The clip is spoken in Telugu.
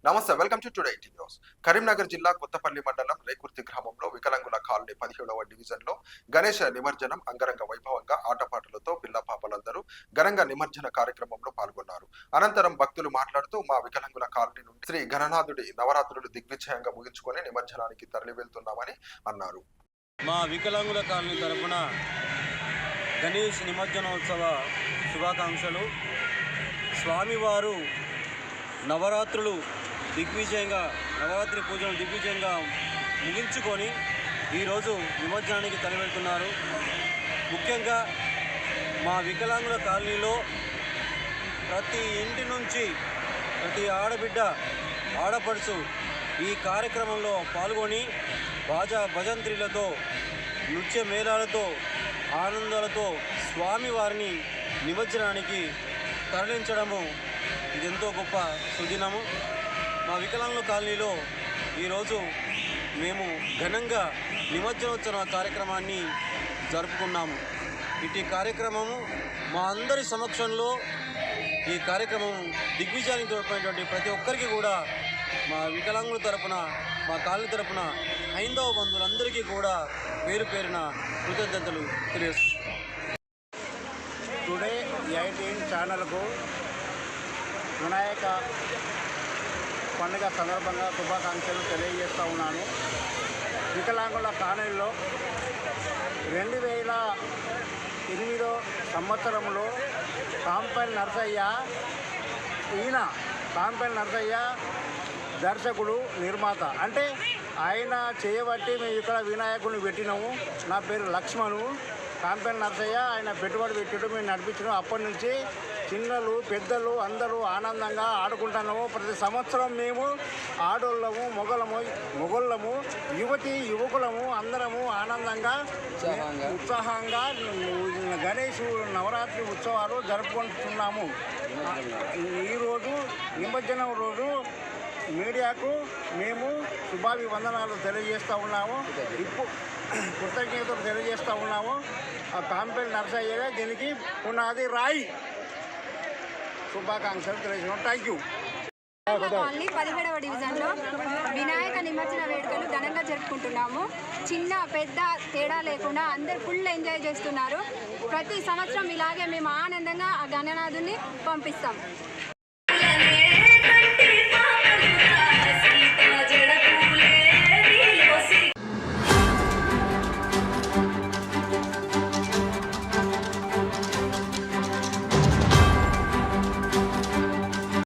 నమస్తే, welcome to today news. Karimnagar జిల్లా కొత్తపల్లి మండలం రేకుర్తి గ్రామంలో వికలాంగుల కాలనీ 17వ డివిజన్లో గణేష నిమజ్జనం అంగరంగ వైభవంగా ఆటపాటలతో పిల్లపాపలందరూ ఘనంగా నిమజ్జన కార్యక్రమంలో పాల్గొన్నారు. అనంతరం భక్తులు మాట్లాడుతూ మా వికలాంగుల కాలనీ నుండి శ్రీ గణనాథుడి నవరాత్రులు దిగ్విజయంగా ముగించుకొని నిమజ్జనానికి తరలి వెళ్తున్నామని అన్నారు. మా వికలాంగుల కాలనీ తరపున గణేష్ నిమజ్జనోత్సవ శుభాకాంక్షలు. స్వామివారు నవరాత్రి పూజలు దిగ్విజయంగా ముగించుకొని ఈరోజు నిమజ్జనానికి తరలివెళ్తున్నారు. ముఖ్యంగా మా వికలాంగుల కాలనీలో ప్రతి ఇంటి నుంచి ప్రతి ఆడబిడ్డ ఆడపడుచు ఈ కార్యక్రమంలో పాల్గొని భజంత్రీలతో నృత్య మేళాలతో ఆనందాలతో స్వామివారిని నిమజ్జనానికి తరలించడము ఇదెంతో గొప్ప సుదినము. మా వికలాంగుల కాలనీలో ఈరోజు మేము ఘనంగా నిమజ్జనోత్సవ కార్యక్రమాన్ని జరుపుకున్నాము. ఇటు కార్యక్రమము మా అందరి సమక్షంలో ఈ కార్యక్రమం దిగ్విజయానికి తోడ్పడినటువంటి ప్రతి ఒక్కరికి కూడా మా వికలాంగుల తరపున మా కాలనీ తరపున హైందవ బంధువులందరికీ కూడా పేరు పేరున కృతజ్ఞతలు తెలియజేస్తున్నాను. టుడే 18 ఛానల్కు వినాయక పండుగ సందర్భంగా శుభాకాంక్షలు తెలియజేస్తూ ఉన్నాను. వికలాంగుల కాలనీలో 2008 సంవత్సరంలో కాంపల్లి నరసయ్య దర్శకుడు నిర్మాత, అంటే ఆయన చేయబట్టి మేము ఇక్కడ వినాయకుడిని పెట్టినాము. నా పేరు లక్ష్మణు. కాంపల్లి నరసయ్య ఆయన పెట్టుబడి పెట్టడం మేము నడిపించినాము. అప్పటి నుంచి చిన్నలు పెద్దలు అందరూ ఆనందంగా ఆడుకుంటున్నాము. ప్రతి సంవత్సరం మేము ఆడోళ్ళము మొగోళ్ళము యువకులము అందరము ఆనందంగా ఉత్సాహంగా గణేష్ నవరాత్రి ఉత్సవాలు జరుపుకుంటున్నాము. ఈరోజు నిమజ్జనం రోజు మీడియాకు మేము శుభాభివందనాలు తెలియజేస్తూ ఉన్నాము. ఇప్పుడు కృతజ్ఞతలు తెలియజేస్తూ ఉన్నాము. ఆ కాంపల్లి నరసయ్య దీనికి పునాది రాయి. శుభాకాంక్షలు తెలియజేస్తున్నాం. Thank you. కాలనీ 17వ డివిజన్లో వినాయక నిమజ్జన వేడుకలు ఘనంగా జరుపుకుంటున్నాము. చిన్న పెద్ద తేడా లేకుండా అందరు ఫుల్ ఎంజాయ్ చేస్తున్నారు. ప్రతి సంవత్సరం ఇలాగే మేము ఆనందంగా ఆ గణనాథుని పంపిస్తాం.